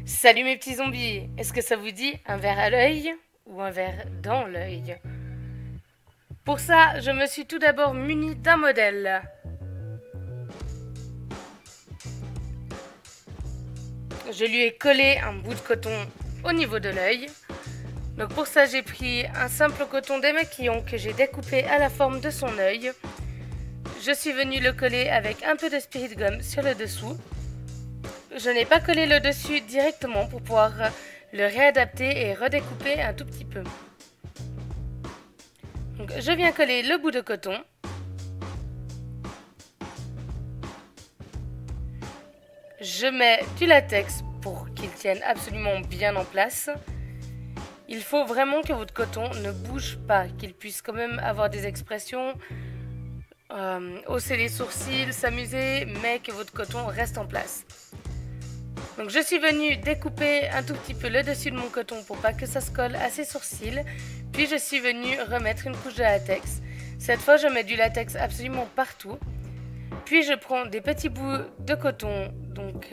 Salut mes petits zombies, est-ce que ça vous dit un verre à l'œil ou un verre dans l'œil? Pour ça, je me suis tout d'abord muni d'un modèle. Je lui ai collé un bout de coton au niveau de l'œil. Donc pour ça, j'ai pris un simple coton démaquillant que j'ai découpé à la forme de son œil. Je suis venue le coller avec un peu de spirit gum sur le dessous. Je n'ai pas collé le dessus directement pour pouvoir le réadapter et redécouper un tout petit peu. Donc, je viens coller le bout de coton. Je mets du latex pour qu'il tienne absolument bien en place. Il faut vraiment que votre coton ne bouge pas, qu'il puisse quand même avoir des expressions, hausser les sourcils, s'amuser, mais que votre coton reste en place. Donc je suis venue découper un tout petit peu le dessus de mon coton pour pas que ça se colle à ses sourcils. Puis je suis venue remettre une couche de latex. Cette fois je mets du latex absolument partout. Puis je prends des petits bouts de coton, donc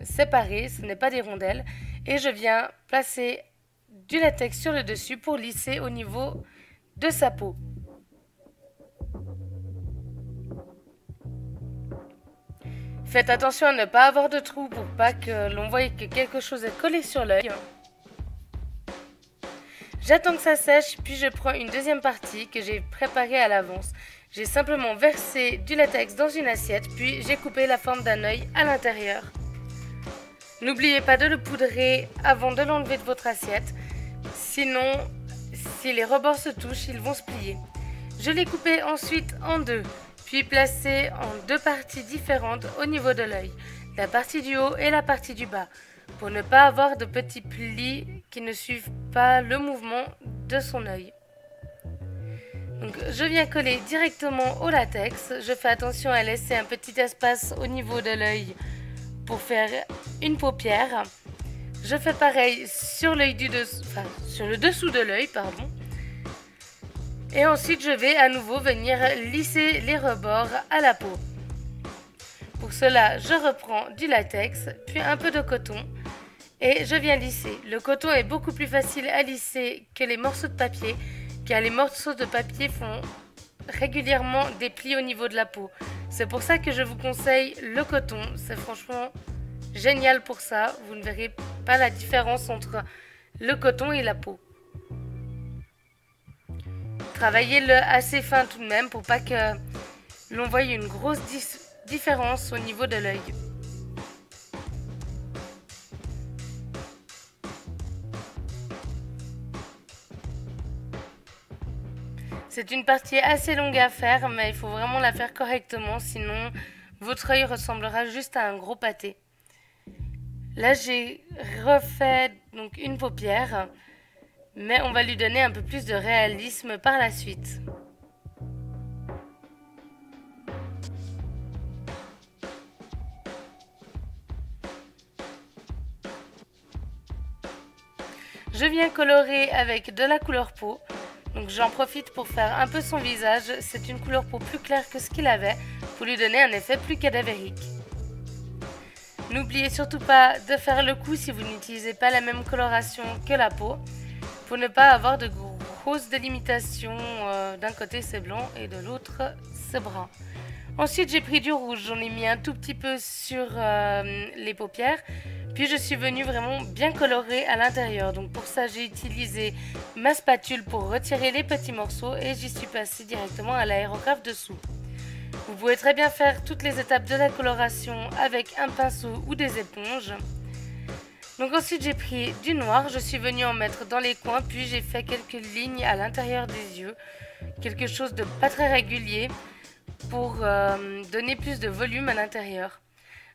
séparés, ce n'est pas des rondelles. Et je viens placer du latex sur le dessus pour lisser au niveau de sa peau. Faites attention à ne pas avoir de trou pour pas que l'on voie que quelque chose est collé sur l'œil. J'attends que ça sèche, puis je prends une deuxième partie que j'ai préparée à l'avance. J'ai simplement versé du latex dans une assiette, puis j'ai coupé la forme d'un œil à l'intérieur. N'oubliez pas de le poudrer avant de l'enlever de votre assiette, sinon, si les rebords se touchent, ils vont se plier. Je l'ai coupé ensuite en deux, puis placé en deux parties différentes au niveau de l'œil, la partie du haut et la partie du bas, pour ne pas avoir de petits plis qui ne suivent pas le mouvement de son œil. Donc, je viens coller directement au latex. Je fais attention à laisser un petit espace au niveau de l'œil pour faire une paupière. Je fais pareil sur l'œil sur le dessous de l'œil, pardon. Et ensuite, je vais à nouveau venir lisser les rebords à la peau. Pour cela, je reprends du latex, puis un peu de coton, et je viens lisser. Le coton est beaucoup plus facile à lisser que les morceaux de papier, car les morceaux de papier font régulièrement des plis au niveau de la peau. C'est pour ça que je vous conseille le coton. C'est franchement génial pour ça. Vous ne verrez pas la différence entre le coton et la peau. Travaillez-le assez fin tout de même pour pas que l'on voie une grosse différence au niveau de l'œil. C'est une partie assez longue à faire, mais il faut vraiment la faire correctement, sinon votre œil ressemblera juste à un gros pâté. Là, j'ai refait donc une paupière, mais on va lui donner un peu plus de réalisme par la suite. Je viens colorer avec de la couleur peau. Donc j'en profite pour faire un peu son visage. C'est une couleur peau plus claire que ce qu'il avait pour lui donner un effet plus cadavérique. N'oubliez surtout pas de faire le coup si vous n'utilisez pas la même coloration que la peau pour ne pas avoir de grosses délimitations. D'un côté c'est blanc et de l'autre c'est brun. Ensuite j'ai pris du rouge, j'en ai mis un tout petit peu sur les paupières. Puis je suis venue vraiment bien colorer à l'intérieur. Donc pour ça j'ai utilisé ma spatule pour retirer les petits morceaux et j'y suis passée directement à l'aérographe dessous. Vous pouvez très bien faire toutes les étapes de la coloration avec un pinceau ou des éponges. Donc ensuite j'ai pris du noir, je suis venue en mettre dans les coins, puis j'ai fait quelques lignes à l'intérieur des yeux. Quelque chose de pas très régulier pour donner plus de volume à l'intérieur.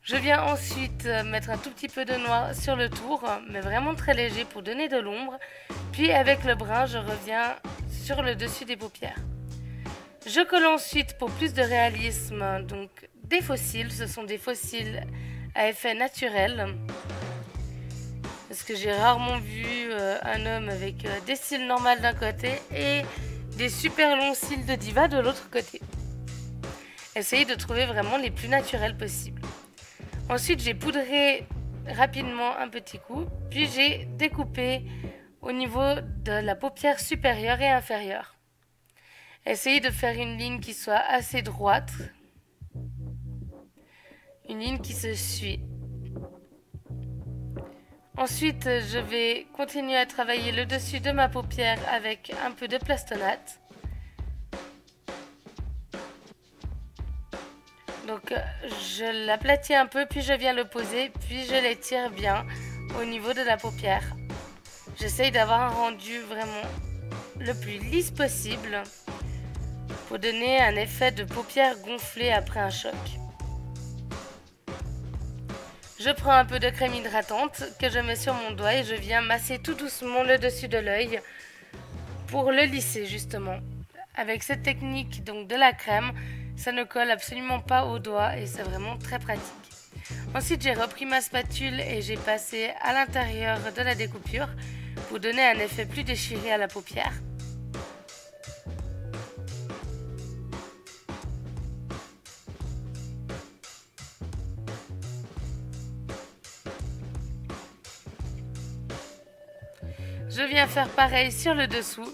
Je viens ensuite mettre un tout petit peu de noir sur le tour, mais vraiment très léger pour donner de l'ombre. Puis avec le brun, je reviens sur le dessus des paupières. Je colle ensuite pour plus de réalisme donc des fossiles. Ce sont des fossiles à effet naturel. Parce que j'ai rarement vu un homme avec des cils normaux d'un côté et des super longs cils de diva de l'autre côté. Essayez de trouver vraiment les plus naturels possibles. Ensuite, j'ai poudré rapidement un petit coup, puis j'ai découpé au niveau de la paupière supérieure et inférieure. Essayez de faire une ligne qui soit assez droite, une ligne qui se suit. Ensuite, je vais continuer à travailler le dessus de ma paupière avec un peu de plastonnate. Donc, je l'aplatis un peu, puis je viens le poser, puis je l'étire bien au niveau de la paupière. J'essaye d'avoir un rendu vraiment le plus lisse possible pour donner un effet de paupière gonflée après un choc. Je prends un peu de crème hydratante que je mets sur mon doigt et je viens masser tout doucement le dessus de l'œil pour le lisser justement. Avec cette technique donc de la crème, ça ne colle absolument pas au doigt et c'est vraiment très pratique. Ensuite, j'ai repris ma spatule et j'ai passé à l'intérieur de la découpure pour donner un effet plus déchiré à la paupière. Je viens faire pareil sur le dessous.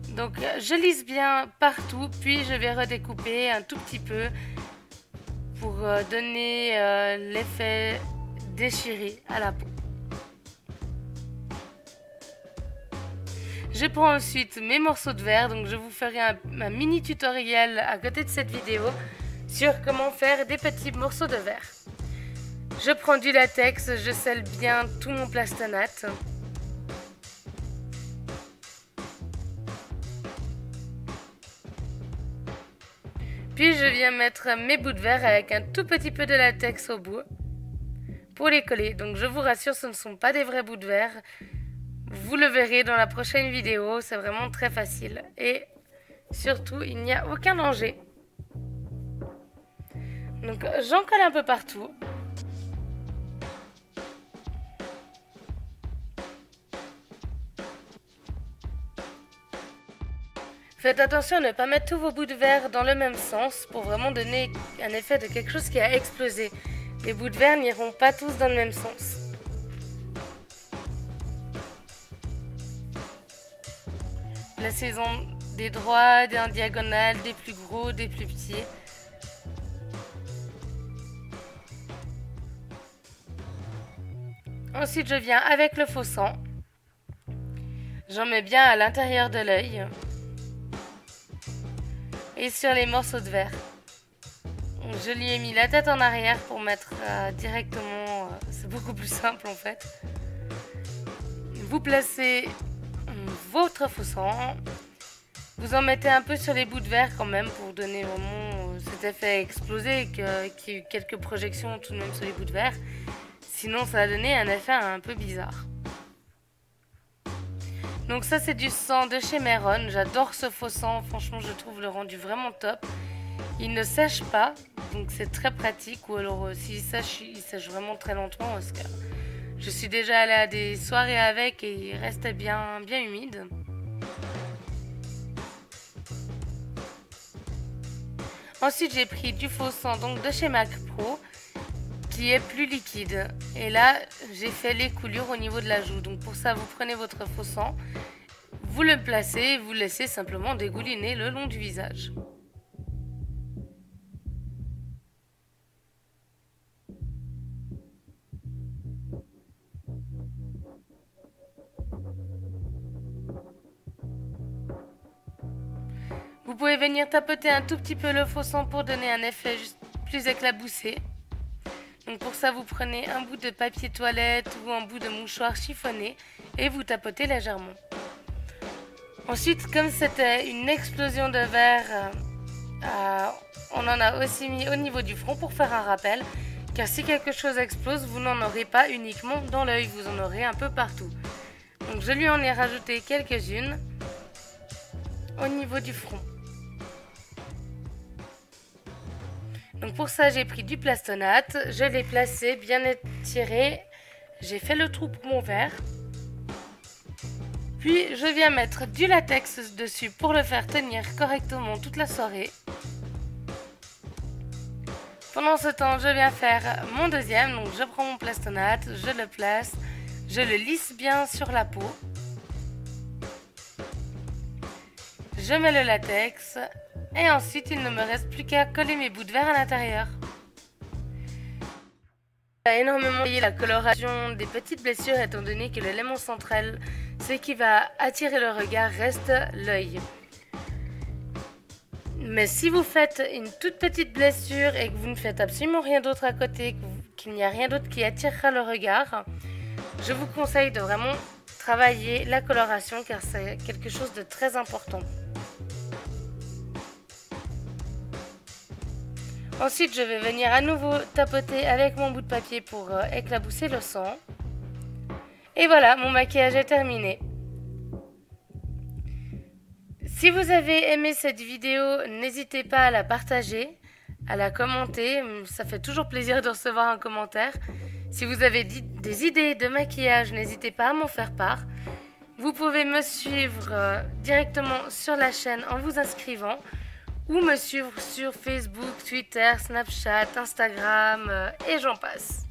Donc je lisse bien partout, puis je vais redécouper un tout petit peu pour donner l'effet déchiré à la peau. Je prends ensuite mes morceaux de verre, donc je vous ferai un mini tutoriel à côté de cette vidéo sur comment faire des petits morceaux de verre. Je prends du latex, je scelle bien tout mon plastonnate. Puis je viens mettre mes bouts de verre avec un tout petit peu de latex au bout pour les coller. Donc je vous rassure, ce ne sont pas des vrais bouts de verre. Vous le verrez dans la prochaine vidéo, c'est vraiment très facile. Et surtout, il n'y a aucun danger. Donc j'en colle un peu partout. Faites attention à ne pas mettre tous vos bouts de verre dans le même sens pour vraiment donner un effet de quelque chose qui a explosé. Les bouts de verre n'iront pas tous dans le même sens. Placez-en des droits, des en diagonale, des plus gros, des plus petits. Ensuite, je viens avec le faux sang. J'en mets bien à l'intérieur de l'œil. Et sur les morceaux de verre. Je lui ai mis la tête en arrière pour mettre directement, c'est beaucoup plus simple en fait. Vous placez votre faux sang, vous en mettez un peu sur les bouts de verre quand même pour donner vraiment cet effet explosé, qu'il y ait eu quelques projections tout de même sur les bouts de verre. Sinon ça va donner un effet un peu bizarre. Donc ça c'est du sang de chez Meron, j'adore ce faux sang, franchement je trouve le rendu vraiment top. Il ne sèche pas, donc c'est très pratique, ou alors s'il sèche, il sèche vraiment très lentement parce que je suis déjà allée à des soirées avec et il restait bien humide. Ensuite j'ai pris du faux sang donc de chez Mac Pro qui est plus liquide. Et là, j'ai fait les coulures au niveau de la joue. Donc pour ça, vous prenez votre faux sang, vous le placez et vous laissez simplement dégouliner le long du visage. Vous pouvez venir tapoter un tout petit peu le faux sang pour donner un effet plus éclaboussé. Donc pour ça, vous prenez un bout de papier toilette ou un bout de mouchoir chiffonné et vous tapotez légèrement. Ensuite, comme c'était une explosion de verre, on en a aussi mis au niveau du front pour faire un rappel. Car si quelque chose explose, vous n'en aurez pas uniquement dans l'œil, vous en aurez un peu partout. Donc je lui en ai rajouté quelques-unes au niveau du front. Donc pour ça, j'ai pris du plastonnate, je l'ai placé, bien étiré, j'ai fait le trou pour mon verre. Puis je viens mettre du latex dessus pour le faire tenir correctement toute la soirée. Pendant ce temps, je viens faire mon deuxième. Donc je prends mon plastonate, je le place, je le lisse bien sur la peau. Je mets le latex et ensuite il ne me reste plus qu'à coller mes bouts de verre à l'intérieur. J'ai énormément aidé la coloration des petites blessures étant donné que l'élément central, ce qui va attirer le regard, reste l'œil. Mais si vous faites une toute petite blessure et que vous ne faites absolument rien d'autre à côté, qu'il n'y a rien d'autre qui attirera le regard, je vous conseille de vraiment travailler la coloration car c'est quelque chose de très important. Ensuite, je vais venir à nouveau tapoter avec mon bout de papier pour éclabousser le sang. Et voilà, mon maquillage est terminé. Si vous avez aimé cette vidéo, n'hésitez pas à la partager, à la commenter. Ça fait toujours plaisir de recevoir un commentaire. Si vous avez des idées de maquillage, n'hésitez pas à m'en faire part. Vous pouvez me suivre directement sur la chaîne en vous inscrivant ou me suivre sur Facebook, Twitter, Snapchat, Instagram et j'en passe.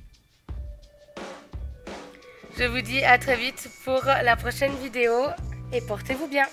Je vous dis à très vite pour la prochaine vidéo et portez-vous bien.